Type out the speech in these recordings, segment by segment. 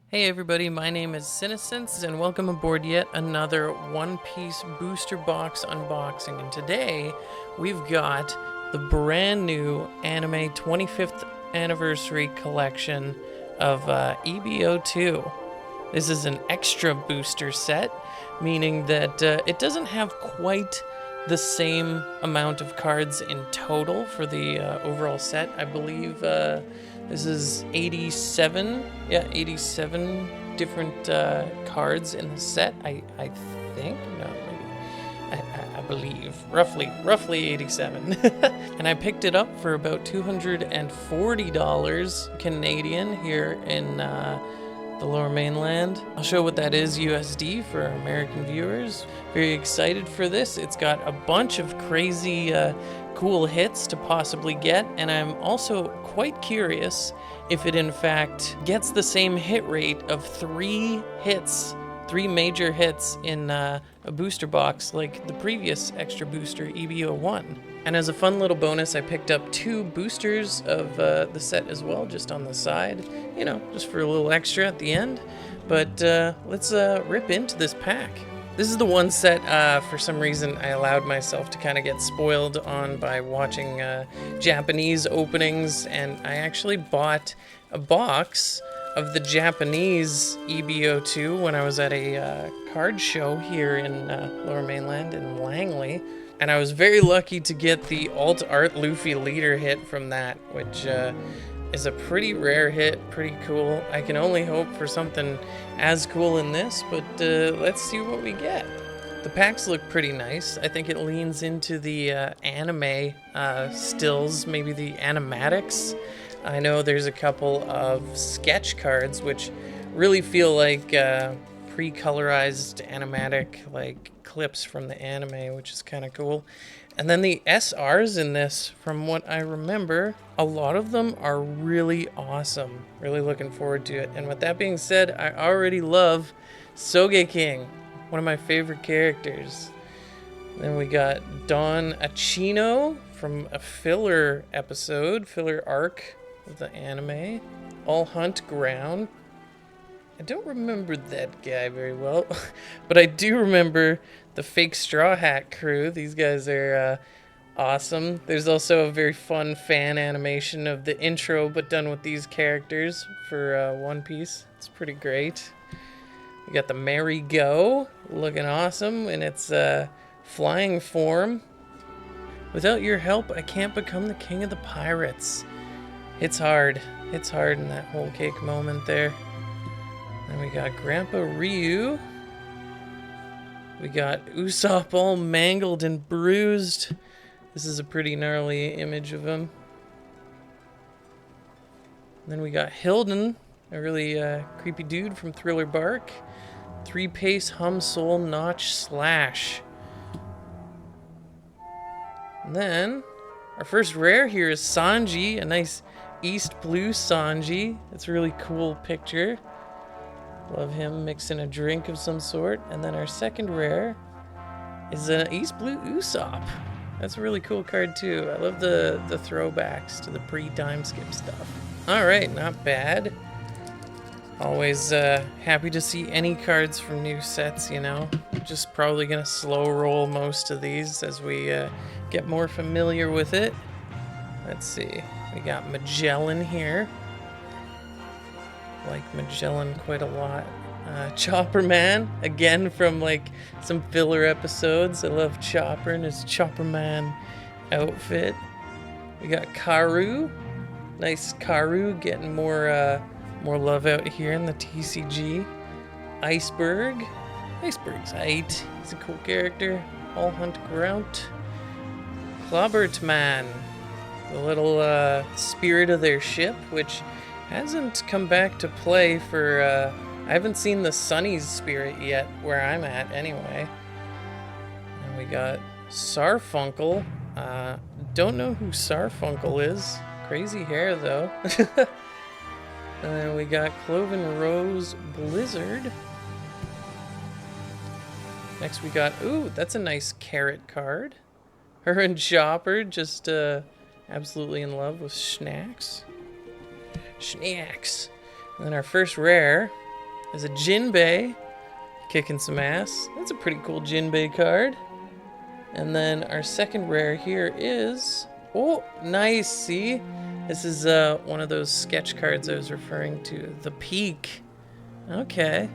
Hey everybody, my name is Cinescence and welcome aboard yet another One Piece booster box unboxing. And today we've got the brand new anime 25th anniversary collection of EBO2. This is an extra booster set, meaning that it doesn't have quite the same amount of cards in total for the overall set. I believe this is 87, 87 different cards in the set. I think, no, maybe, I believe, roughly 87. And I picked it up for about $240 Canadian here in the Lower Mainland. I'll show what that is USD for our American viewers. Very excited for this. It's got a bunch of crazy cool hits to possibly get, and I'm also quite curious if it in fact gets the same hit rate of three major hits in a booster box like the previous extra booster EBO1. And as a fun little bonus, I picked up 2 boosters of the set as well, just on the side, you know, just for a little extra at the end. But let's rip into this pack. This is the one set, for some reason, I allowed myself to kind of get spoiled on by watching Japanese openings, and I actually bought a box of the Japanese EBO2 when I was at a card show here in Lower Mainland in Langley. And I was very lucky to get the Alt Art Luffy leader hit from that, which is a pretty rare hit, pretty cool. I can only hope for something as cool in this, but let's see what we get. The packs look pretty nice. I think it leans into the anime stills, maybe the animatics. I know there's a couple of sketch cards which really feel like pre-colorized animatic like clips from the anime, which is kind of cool. And then the SRs in this, from what I remember, a lot of them are really awesome. Really looking forward to it. And with that being said, I already love Sogeking, one of my favorite characters. Then we got Don Achino from a filler episode, filler arc of the anime. All Hunt Ground. I don't remember that guy very well, but I do remember the fake Straw Hat crew. These guys are awesome. There's also a very fun fan animation of the intro, but done with these characters for One Piece. It's pretty great. We got the Merry Go, looking awesome in its flying form. Without your help, I can't become the king of the pirates. Hits hard in that whole cake moment there. Then we got Grandpa Ryu. We got Usopp all mangled and bruised. This is a pretty gnarly image of him. Then we got Hilden, a really creepy dude from Thriller Bark. 3-pace Hum Soul Notch Slash. And then our first rare here is Sanji, a nice East Blue Sanji. It's a really cool picture. Love him mixing a drink of some sort. And then our second rare is an East Blue Usopp. That's a really cool card too. I love the throwbacks to the pre-time skip stuff. Alright, not bad. Always happy to see any cards from new sets, you know. Just probably gonna slow roll most of these as we get more familiar with it. Let's see. We got Magellan here. Like Magellan quite a lot. Chopper Man, again from like some filler episodes. I love Chopper and his Chopper Man outfit. We got Karu. Nice Karu getting more love out here in the TCG. Iceberg. Iceberg's aight. He's a cool character. All Hunt Ground. Clobbert Man. The little spirit of their ship, which hasn't come back to play for, I haven't seen the Sunny's spirit yet, where I'm at anyway. And we got Sarfunkel. Don't know who Sarfunkel is. Crazy hair, though. And then we got Cloven Rose Blizzard. Next we got, ooh, that's a nice carrot card. Her and Chopper just absolutely in love with Snacks. And then our first rare is a Jinbei, kicking some ass. That's a pretty cool Jinbei card. And then our second rare here is, oh, nice, see? This is one of those sketch cards I was referring to, the Peak. Okay.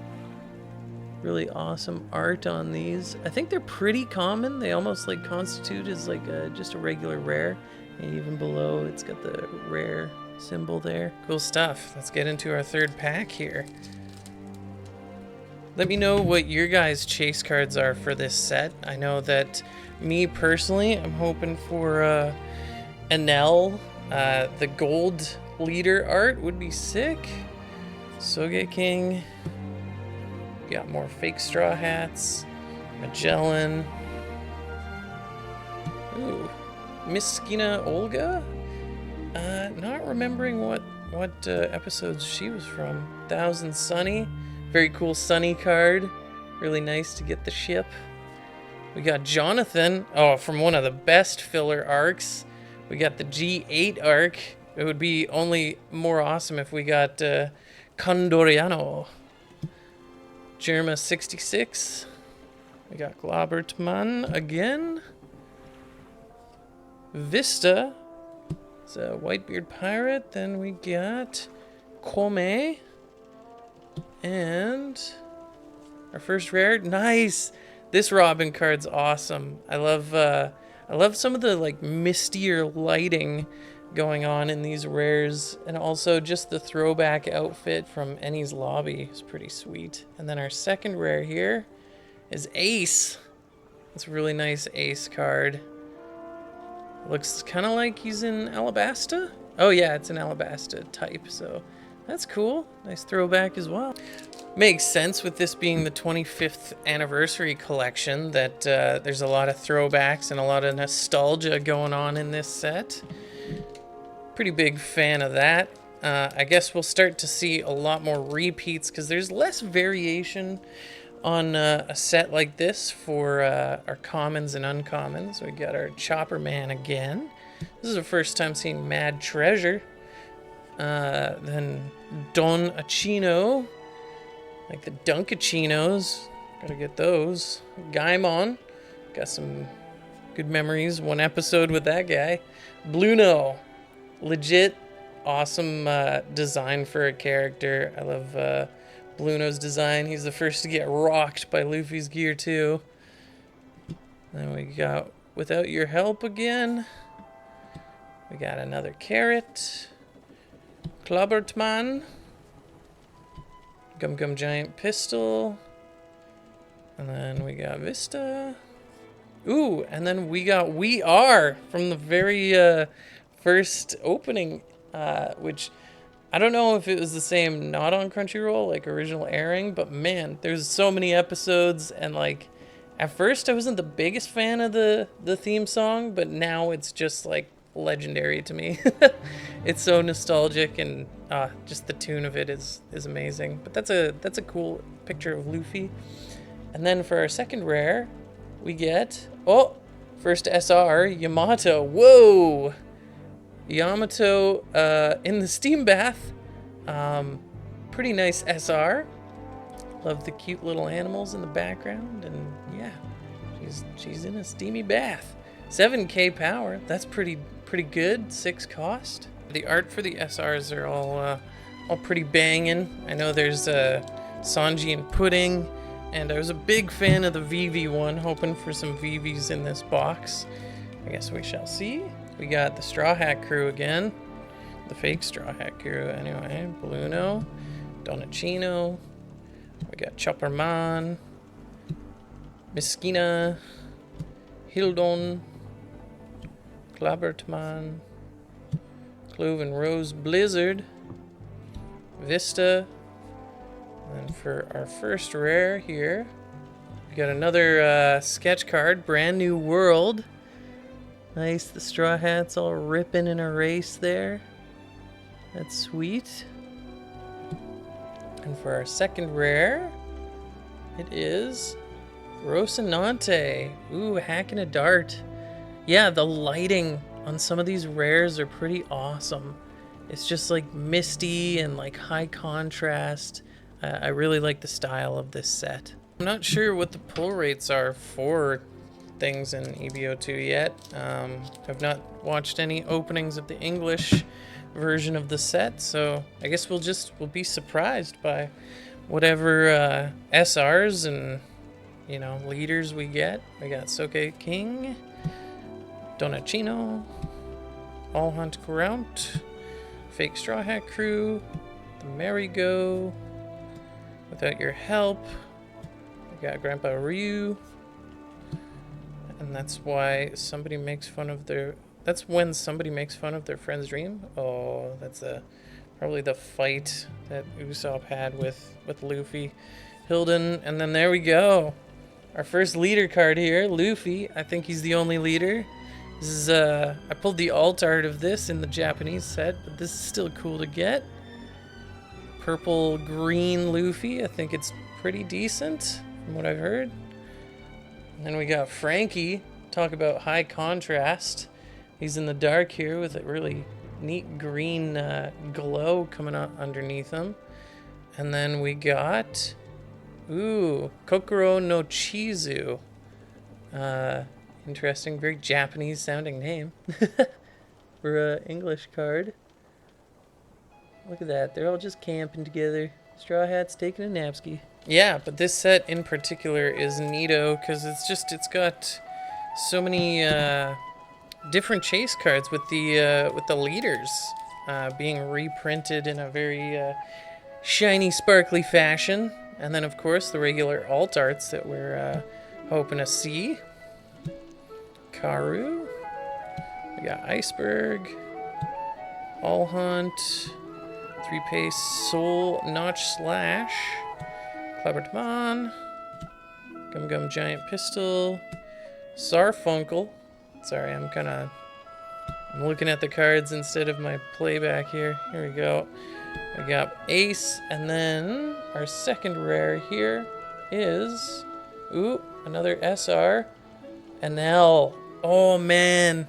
Really awesome art on these. I think they're pretty common. They almost like constitute as like just a regular rare. And even below, it's got the rare symbol there. Cool stuff. Let's get into our third pack here. Let me know what your guys' chase cards are for this set. I know that me personally, I'm hoping for Enel. The gold leader art would be sick. Sogeking. Got more fake Straw Hats. Magellan. Ooh. Miskina Olga? Not remembering what episodes she was from. Thousand Sunny. Very cool Sunny card. Really nice to get the ship. We got Jonathan. Oh, from one of the best filler arcs. We got the G8 arc. It would be only more awesome if we got Condoriano. Germa 66. We got Glaubertmann again. Vista. It's a Whitebeard Pirate. Then we got Kome. And our first rare. Nice. This Robin card's awesome. I love some of the like mistier lighting going on in these rares, and also just the throwback outfit from Enies Lobby is pretty sweet. And then our second rare here is Ace. It's a really nice Ace card. Looks kind of like he's in Alabasta. Oh yeah, it's an Alabasta type, so that's cool. Nice throwback as well. Makes sense with this being the 25th anniversary collection that there's a lot of throwbacks and a lot of nostalgia going on in this set. Pretty big fan of that. I guess we'll start to see a lot more repeats because there's less variation on a set like this for our commons and uncommons. We got our Chopper Man again. This is the first time seeing Mad Treasure. Then Don Achino, like the Dunkachinos. Gotta get those. Gaimon, got some good memories. One episode with that guy. Bluno, legit awesome design for a character. I love Bluno's design. He's the first to get rocked by Luffy's gear too. Then we got Without Your Help again. We got another Carrot. Klaubertmann. Gum Gum Giant Pistol. And then we got Vista. Ooh, and then we got We Are from the very first opening, which I don't know if it was the same not on Crunchyroll, like original airing, but man, there's so many episodes, and like at first I wasn't the biggest fan of the theme song, but now it's just like legendary to me. It's so nostalgic, and just the tune of it is amazing. But that's a cool picture of Luffy. And then for our second rare, we get first SR Yamato. Whoa, Yamato in the steam bath. Pretty nice SR. Love the cute little animals in the background, and yeah, she's in a steamy bath. 7k power. That's pretty good. 6 cost. The art for the SRs are all pretty banging. I know there's Sanji and Pudding, and I was a big fan of the Vivi one, hoping for some Vivis in this box. I guess we shall see. We got the Straw Hat Crew again. The fake Straw Hat Crew, anyway. Bluno, Donachino. We got Chopperman, Miskina, Hildon, Klaubertmann, Cloven Rose Blizzard, Vista. And for our first rare here, we got another sketch card, Brand New World. Nice, the Straw Hats all ripping in a race there. That's sweet. And for our second rare, it is Rocinante. Ooh, Hacking a Dart. Yeah, the lighting on some of these rares are pretty awesome. It's just like misty and like high contrast. I really like the style of this set. I'm not sure what the pull rates are for things in EBO2 yet. I've not watched any openings of the English version of the set, so I guess we'll be surprised by whatever SRs and, you know, leaders we get. We got Soke King, Donachino, All Hunt Grout, Fake Straw Hat Crew, the Merry-Go, Without Your Help, we got Grandpa Ryu, and that's when somebody makes fun of their friend's dream. Oh, that's probably the fight that Usopp had with Luffy, Hilden, and then there we go. Our first leader card here, Luffy. I think he's the only leader. This is I pulled the alt art of this in the Japanese set, but this is still cool to get. Purple green Luffy. I think it's pretty decent from what I've heard. And then we got Frankie. Talk about high contrast. He's in the dark here with a really neat green glow coming out underneath him. And then we got, Kokoro no Chizu. Interesting, very Japanese sounding name for an English card. Look at that, they're all just camping together. Straw Hat's taking a napski. Yeah, but this set in particular is neato because it's got so many different chase cards with the leaders being reprinted in a very shiny, sparkly fashion, and then of course the regular alt arts that we're hoping to see. Karu, we got Iceberg, All Hunt, 3-Pace Soul Notch Slash, Klabbertman, Gum Gum Giant Pistol, Sarfunkel. Sorry, I'm looking at the cards instead of my playback here. Here we go. We got Ace, and then our second rare here is, another SR, an L. Oh man,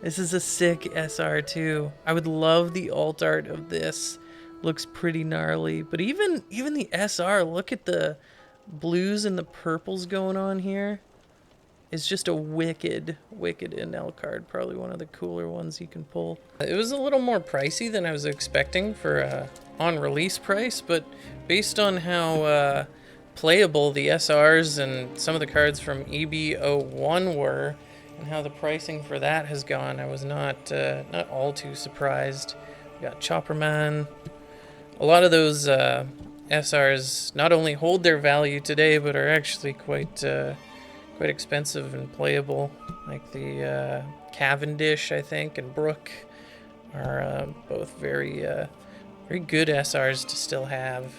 this is a sick SR too. I would love the alt art of this. Looks pretty gnarly, but even the SR, look at the blues and the purples going on here. It's just a wicked NL card. Probably one of the cooler ones you can pull. It was a little more pricey than I was expecting for on release price, but based on how playable the SRs and some of the cards from EB01 were, and how the pricing for that has gone, I was not all too surprised. We got Chopperman. A lot of those SRs not only hold their value today, but are actually quite expensive and playable. Like the Cavendish, I think, and Brook are both very good SRs to still have.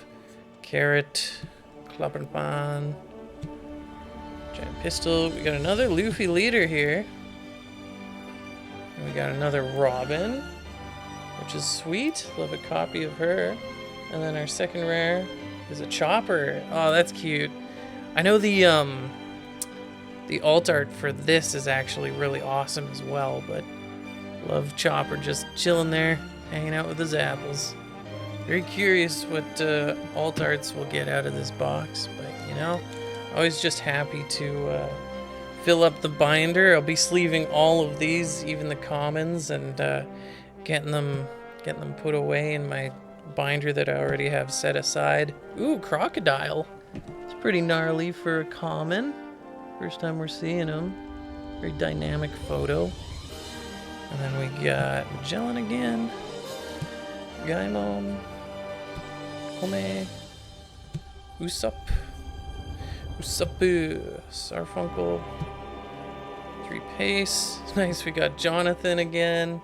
Carrot, Klapperpan, Giant Pistol. We got another Luffy leader here. And we got another Robin, which is sweet. Love a copy of her. And then our second rare is a Chopper. Oh, that's cute. I know the alt art for this is actually really awesome as well, but love Chopper just chilling there, hanging out with his apples. Very curious what alt arts we'll get out of this box, but you know, always just happy to fill up the binder. I'll be sleeving all of these, even the commons, and getting them put away in my binder that I already have set aside. Ooh, Crocodile. It's pretty gnarly for a common. First time we're seeing him. Very dynamic photo. And then we got Magellan again. Gaimon. Home. Usopp. Usoppu. Sarfunkel. 3-Pace. Nice, we got Jonathan again.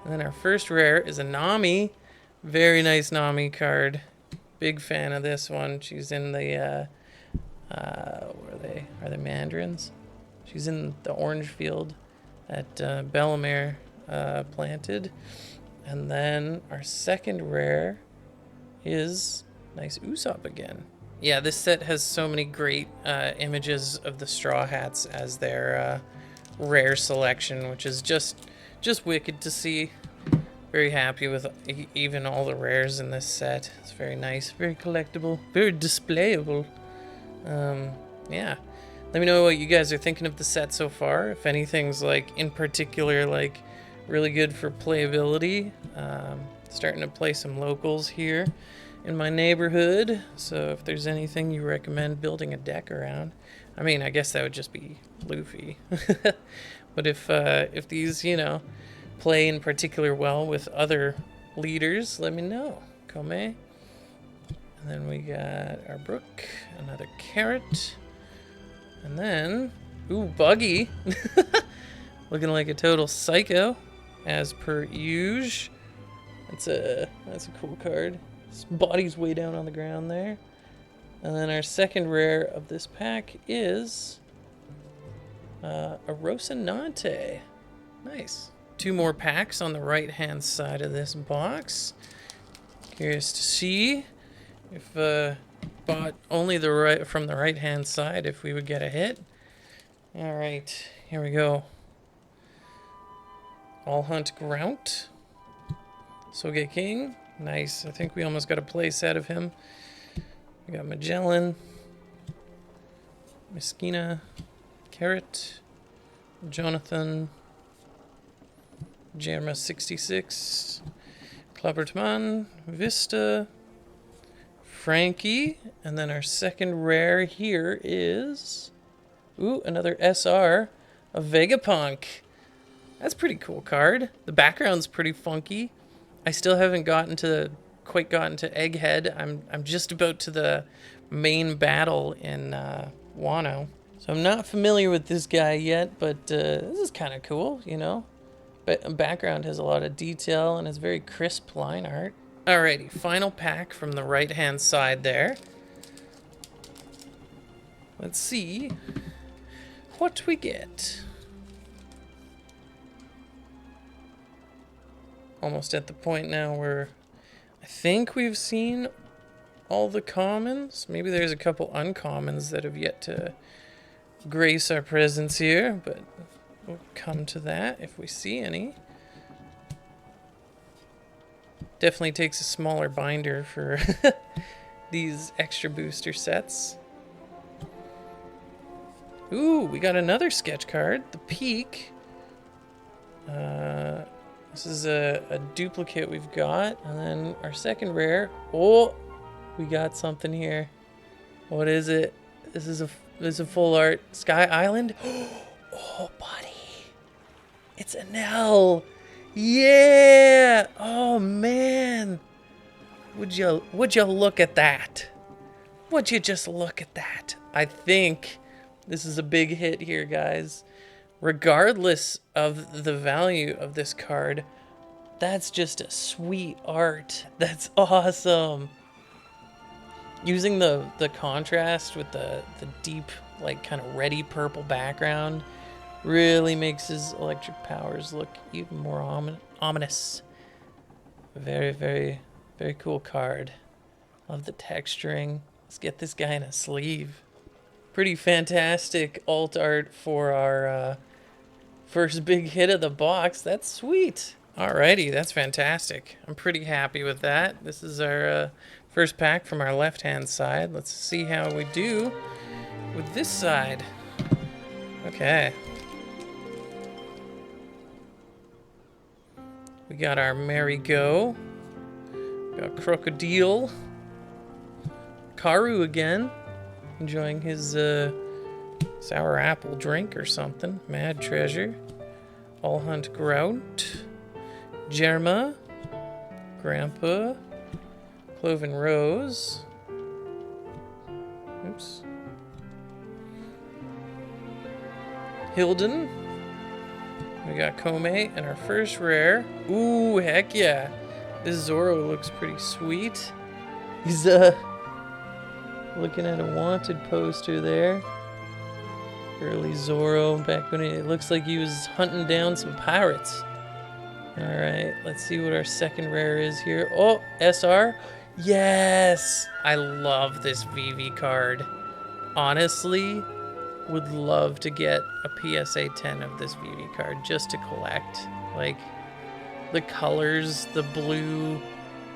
And then our first rare is a Nami. Very nice Nami card. Big fan of this one. She's in the are they mandarins? She's in the orange field that Bellemere planted. And then our second rare is nice Usopp again. Yeah, this set has so many great images of the Straw Hats as their rare selection, which is just wicked to see. Very happy with even all the rares in this set. It's very nice, very collectible, very displayable. Yeah. Let me know what you guys are thinking of the set so far. If anything's like in particular like really good for playability. Starting to play some locals here in my neighborhood. So if there's anything you recommend building a deck around, I mean, I guess that would just be Luffy. But if these, you know, play in particular well with other leaders, let me know. Come. And then we got our Brook, another Carrot, and then, ooh, Buggy. Looking like a total psycho, as per usual. That's a cool card. His body's way down on the ground there. And then our second rare of this pack is a Rocinante. Nice. 2 more packs on the right-hand side of this box. Curious to see if bought only from the right-hand side if we would get a hit. All right, here we go. All Hunt Grount. Sogeking. Nice. I think we almost got a play set of him. We got Magellan, Miskina, Carrot, Jonathan, Jerma 66, Klappertman, Vista, Frankie, and then our second rare here is, ooh, another SR, a Vegapunk. That's a pretty cool card. The background's pretty funky. I still haven't quite gotten to Egghead. I'm just about to the main battle in Wano. So I'm not familiar with this guy yet, but this is kind of cool, you know. But background has a lot of detail and it's very crisp line art. Alrighty, final pack from the right-hand side there. Let's see what we get. Almost at the point now where I think we've seen all the commons. Maybe there's a couple uncommons that have yet to grace our presence here, but we'll come to that if we see any. Definitely takes a smaller binder for these extra booster sets. Ooh, we got another sketch card, the Peak. This is a duplicate we've got, and then our second rare. Oh, we got something here. What is it? This is a full art Sky Island. Oh, buddy, it's an L. Yeah. Oh man, would you look at that? Would you just look at that? I think this is a big hit here, guys. Regardless of the value of this card, that's just a sweet art. That's awesome. Using the contrast with the deep, like, kind of reddy purple background really makes his electric powers look even more ominous. Very, very, very cool card. Love the texturing. Let's get this guy in a sleeve. Pretty fantastic alt art for our first big hit of the box. That's sweet. Alrighty, that's fantastic. I'm pretty happy with that. This is our first pack from our left-hand side. Let's see how we do with this side. Okay. We got our Merry Go. Got Crocodile. Karu again. Enjoying his sour apple drink or something. Mad Treasure. All Hunt Grout. Jerma. Grandpa. Cloven Rose. Oops. Hilden. We got Kome and our first rare. Ooh, heck yeah. This Zoro looks pretty sweet. He's looking at a wanted poster there. Early Zoro, back when it looks like he was hunting down some pirates. Alright, let's see what our second rare is here. Oh, SR. Yes! I love this VV card. Honestly, would love to get a PSA 10 of this VV card just to collect. Like, the colors, the blue,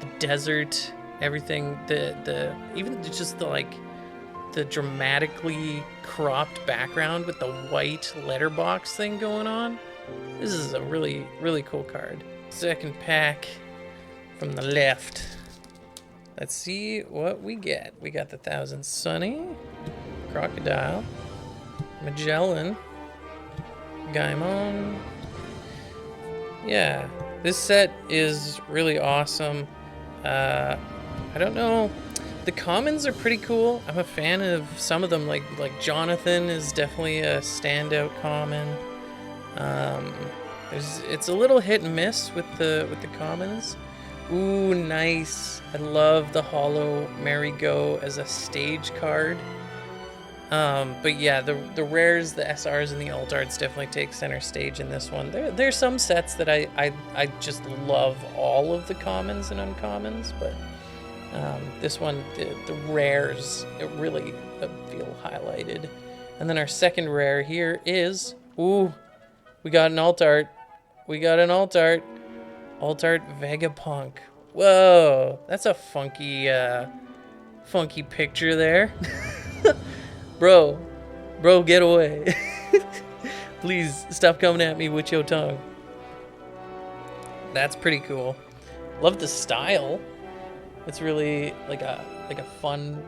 the desert, everything, the even just the like the dramatically cropped background with the white letterbox thing going on. This is a really, really cool card. Second pack from the left. Let's see what we get. We got the Thousand Sunny, Crocodile, Magellan, Gaimon. Yeah, this set is really awesome. I don't know. The commons are pretty cool. I'm a fan of some of them. Like Jonathan is definitely a standout common. It's a little hit and miss with the commons. Ooh, nice. I love the Hollow Marigo as a stage card. But yeah, the rares, the SRs, and the alt arts definitely take center stage in this one. There's some sets that I just love all of the commons and uncommons, but this one, the rares, it really feel highlighted. And then our second rare here is, ooh, we got an alt art. We got an alt art. Alt art Vegapunk. Whoa, that's a funky picture there. Bro, get away. Please stop coming at me with your tongue. That's pretty cool. Love the style. It's really like a fun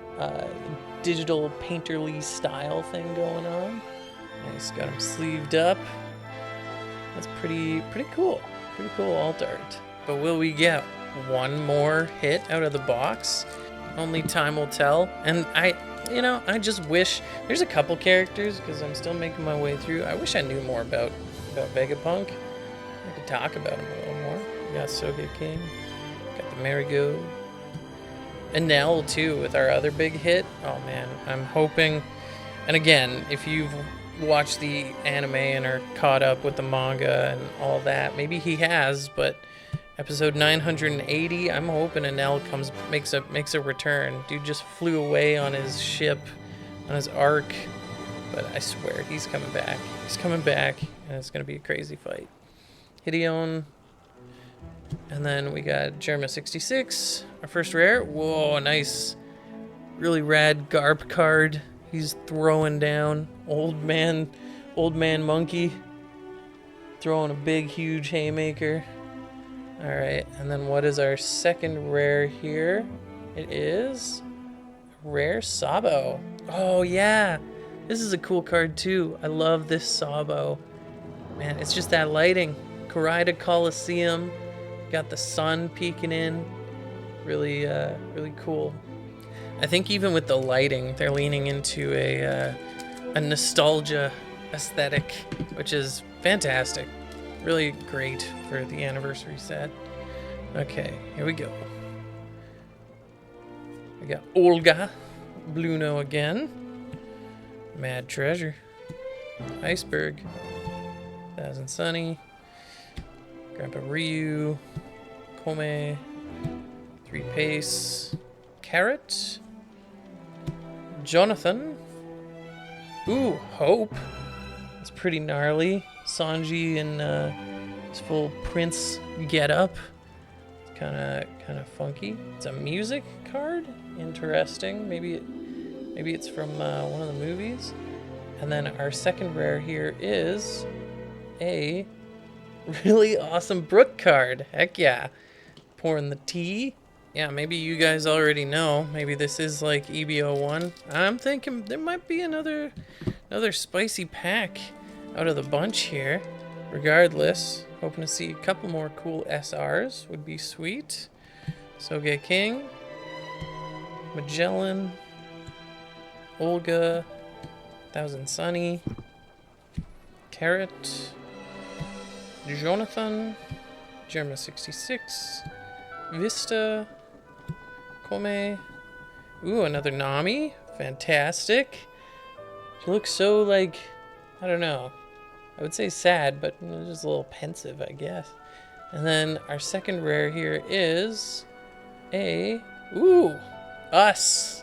digital painterly style thing going on. Nice, got him sleeved up. That's pretty cool. Pretty cool alt art. But will we get one more hit out of the box? Only time will tell. And I just wish there's a couple characters because I'm still making my way through. I wish I knew more about Vegapunk. I could talk about him a little more. We got Sogeking, got the Marigo, and Nell too with our other big hit. Oh man, I'm hoping. And again, if you've watched the anime and are caught up with the manga and all that, maybe he has, but episode 980, I'm hoping Enel makes a return. Dude just flew away on his ship, on his ark, but I swear he's coming back. He's coming back, and it's gonna be a crazy fight. Hideon, and then we got Jerma 66, our first rare. Whoa, nice, really rad Garp card. He's throwing down old man monkey, throwing a big huge haymaker. All right, and then what is our second rare here? It is rare Sabo. Oh yeah, this is a cool card too. I love this Sabo. Man, it's just that lighting. Karaida Coliseum, got the sun peeking in. Really cool. I think even with the lighting, they're leaning into a nostalgia aesthetic, which is fantastic. Really great for the anniversary set. Okay, here we go. We got Olga, Bluno again, Mad Treasure, Iceberg, Thousand Sunny, Grandpa Ryu, Kome, 3 Pace, Carrot, Jonathan. Ooh, Hope. It's pretty gnarly. Sanji in his full Prince getup. Kind of funky. It's a music card. Interesting. Maybe it's from one of the movies. And then our second rare here is a really awesome Brook card. Heck yeah. Pouring the tea. Yeah, maybe you guys already know. Maybe this is like EB01. I'm thinking there might be another spicy pack out of the bunch here. Regardless, hoping to see a couple more cool SRs would be sweet. Sogeking, Magellan, Olga, Thousand Sunny, Carrot, Jonathan, Jerma 66, Vista, Kome. Ooh, another Nami. Fantastic. She looks so, like, I don't know. I would say sad, but just a little pensive, I guess. And then our second rare here is a... Ooh, Us.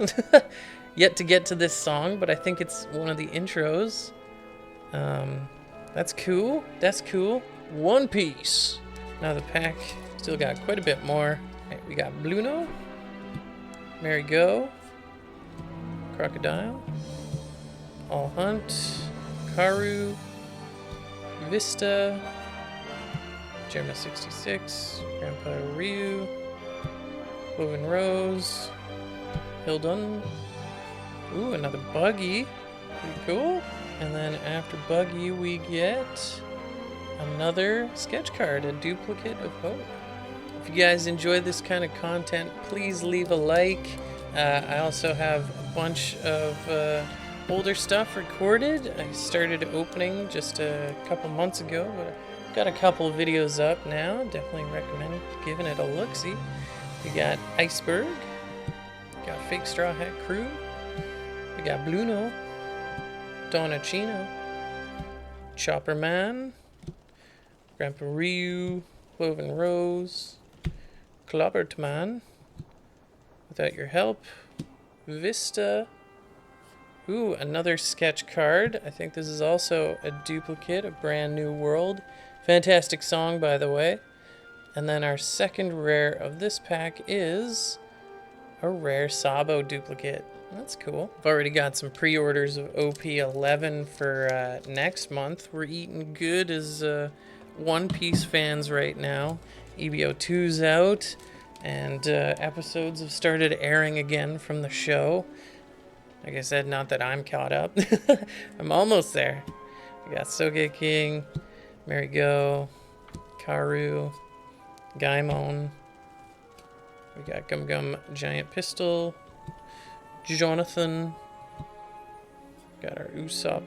Yet to get to this song, but I think it's one of the intros. That's cool. That's cool. One Piece. Now the pack still got quite a bit more. Right, we got Bluno, Marigo, Crocodile, All Hunt, Karu, Vista, Gemma 66, Grandpa Ryu, Woven Rose, Hildun. Ooh, another Buggy. Pretty cool. And then after Buggy, we get another sketch card, a duplicate of Hope. If you guys enjoy this kind of content, please leave a like. I also have a bunch of older stuff recorded. I started opening just a couple months ago, but I've got a couple of videos up now. Definitely recommend giving it a look-see. We got Iceberg, got Fake Straw Hat Crew, we got Bluno, Donachino, Chopper Man, Grandpa Ryu, Woven Rose, Clobbert Man, Without Your Help, Vista. Ooh, another sketch card. I think this is also a duplicate of Brand New World. Fantastic song, by the way. And then our second rare of this pack is a rare Sabo duplicate. That's cool. I've already got some pre-orders of OP11 for next month. We're eating good as One Piece fans right now. EBO 2's out, and episodes have started airing again from the show. Like I said, not that I'm caught up. I'm almost there. We got Sogeking, Marigo, Karu, Gaimon. We got Gum Gum Giant Pistol, Jonathan. Got our Usopp,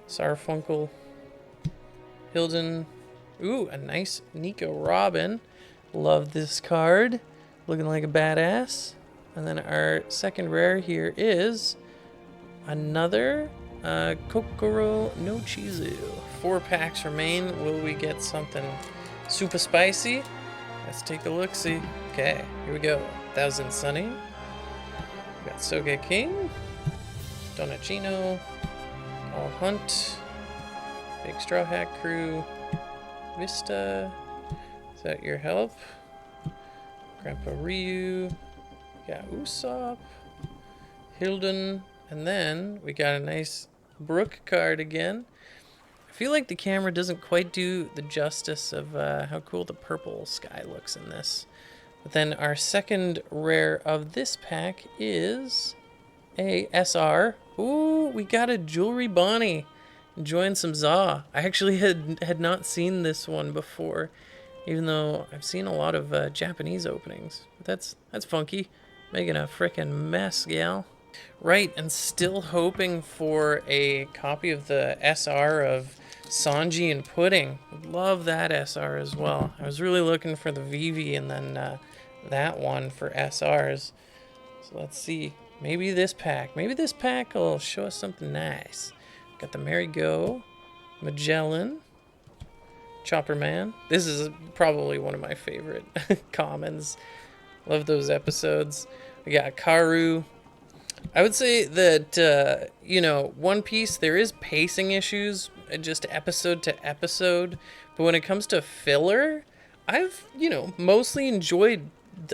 Sarfunkel, Hilden. Ooh, a nice Nico Robin. Love this card. Looking like a badass. And then our second rare here is another Kokoro no Chizu. 4 packs remain. Will we get something super spicy? Let's take a look-see. Okay, here we go. Thousand Sunny. We got Sogeking, Donachino, All Hunt, Big Straw Hat Crew, Vista. Is that your help? Grandpa Ryu. We got Usopp, Hilden, and then we got a nice Brook card again. I feel like the camera doesn't quite do the justice of how cool the purple sky looks in this. But then our second rare of this pack is a SR. Ooh, we got a Jewelry Bonnie. Enjoying some Za. I actually had not seen this one before, even though I've seen a lot of Japanese openings. But that's funky. Making a frickin' mess, gal. Right, and still hoping for a copy of the SR of Sanji and Pudding. Love that SR as well. I was really looking for the Vivi and then that one for SRs. So let's see. Maybe this pack will show us something nice. Got the Marigo, Magellan, Chopper Man. This is probably one of my favorite commons. Love those episodes. We got Karu. I would say that, One Piece, there is pacing issues, just episode to episode. But when it comes to filler, I've, mostly enjoyed,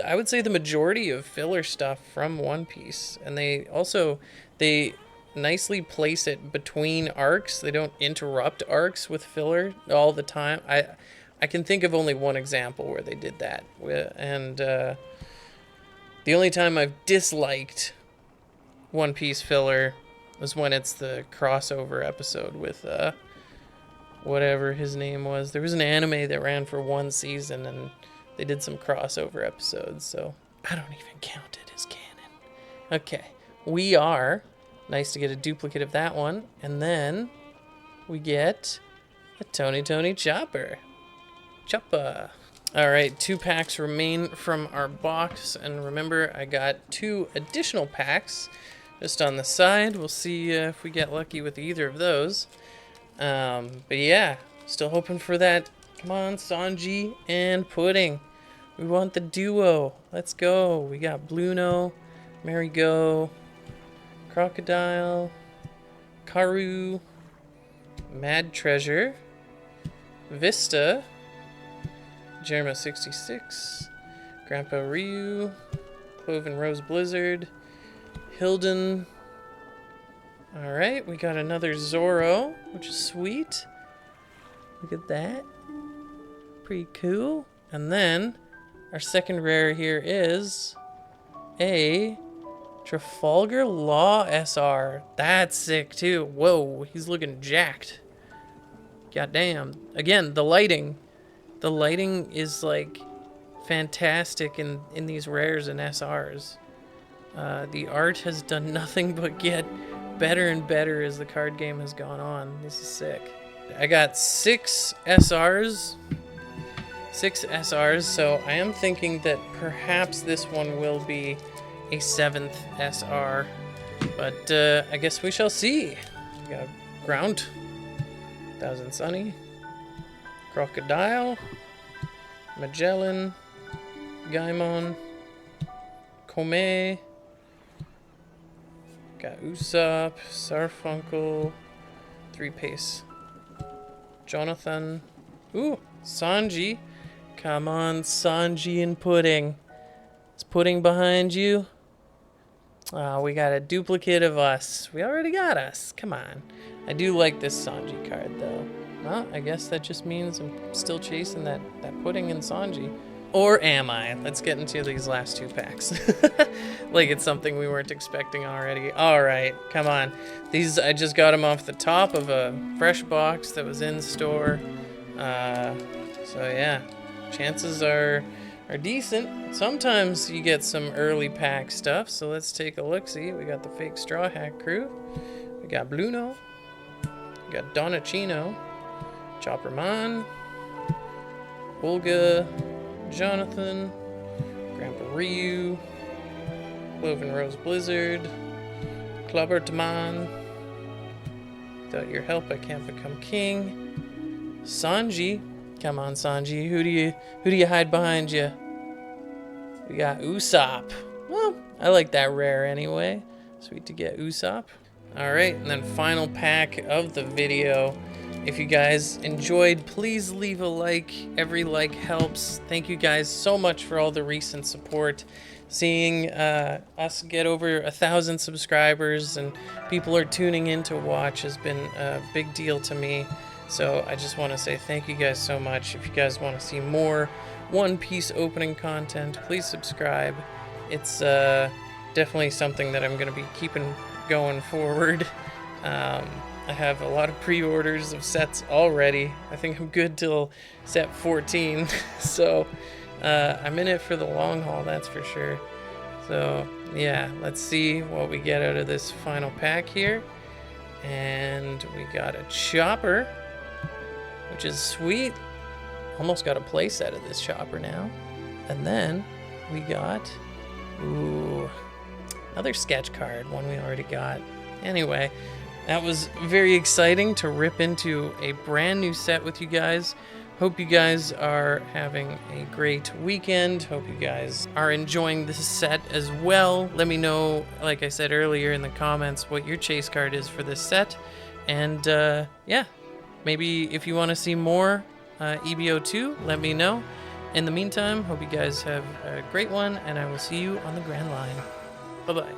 I would say, the majority of filler stuff from One Piece. And they nicely place it between arcs. They don't interrupt arcs with filler all the time. I can think of only one example where they did that. And the only time I've disliked One Piece filler was when it's the crossover episode with whatever his name was. There was an anime that ran for one season and they did some crossover episodes, so I don't even count it as canon. Okay, we are. Nice to get a duplicate of that one. And then we get a Tony Chopper. Choppa. All right, 2 packs remain from our box. And remember, I got 2 additional packs just on the side. We'll see if we get lucky with either of those. But yeah, still hoping for that. Come on, Sanji and Pudding. We want the duo. Let's go. We got Bluno, Marigo, Crocodile, Karu, Mad Treasure, Vista, Jerma 66, Grandpa Ryu, Cloven Rose Blizzard, Hilden. Alright, we got another Zoro, which is sweet. Look at that. Pretty cool. And then our second rare here is a Trafalgar Law SR. That's sick too. Whoa, he's looking jacked. Goddamn. Again, the lighting. The lighting is like fantastic in these rares and SRs. The art has done nothing but get better and better as the card game has gone on. This is sick. I got 6 SRs. 6 SRs, so I am thinking that perhaps this one will be a 7th SR. But I guess we shall see. We got Ground, Thousand Sunny, Crocodile, Magellan, Gaimon, Kome, got Usopp, Sarfunkel, 3-Pace, Jonathan, ooh, Sanji. Come on, Sanji and Pudding. Is Pudding behind you? Oh, we got a duplicate of us. We already got us. Come on. I do like this Sanji card, though. Well, I guess that just means I'm still chasing that Pudding and Sanji. Or am I? Let's get into these last 2 packs. Like it's something we weren't expecting already. Alright, come on. These, I just got them off the top of a fresh box that was in store. So yeah, chances are decent. Sometimes you get some early pack stuff, so let's take a look-see. We got the fake Straw Hat crew. We got Bluno. We got Donachino. Chopperman. Olga. Jonathan. Grandpa Ryu. Cloven Rose Blizzard. Clubbertman. Without your help, I can't become king. Sanji. Come on, Sanji. Who do you hide behind you? We got Usopp. Well, I like that rare anyway. Sweet to get Usopp. Alright, and then final pack of the video. If you guys enjoyed, please leave a like. Every like helps. Thank you guys so much for all the recent support. Seeing us get over 1,000 subscribers and people are tuning in to watch has been a big deal to me. So I just want to say thank you guys so much. If you guys want to see more One Piece opening content, please subscribe. It's definitely something that I'm going to be keeping going forward. I have a lot of pre-orders of sets already. I think I'm good till set 14. So I'm in it for the long haul, that's for sure. So yeah, let's see what we get out of this final pack here. And we got a Chopper, which is sweet. Almost got a play set of this Chopper now. And then we got, ooh, another sketch card, one we already got. Anyway, that was very exciting to rip into a brand new set with you guys. Hope you guys are having a great weekend. Hope you guys are enjoying this set as well. Let me know, like I said earlier in the comments, what your chase card is for this set. And yeah, maybe if you want to see more EBO2, let me know. In the meantime, hope you guys have a great one, and I will see you on the Grand Line. Bye-bye.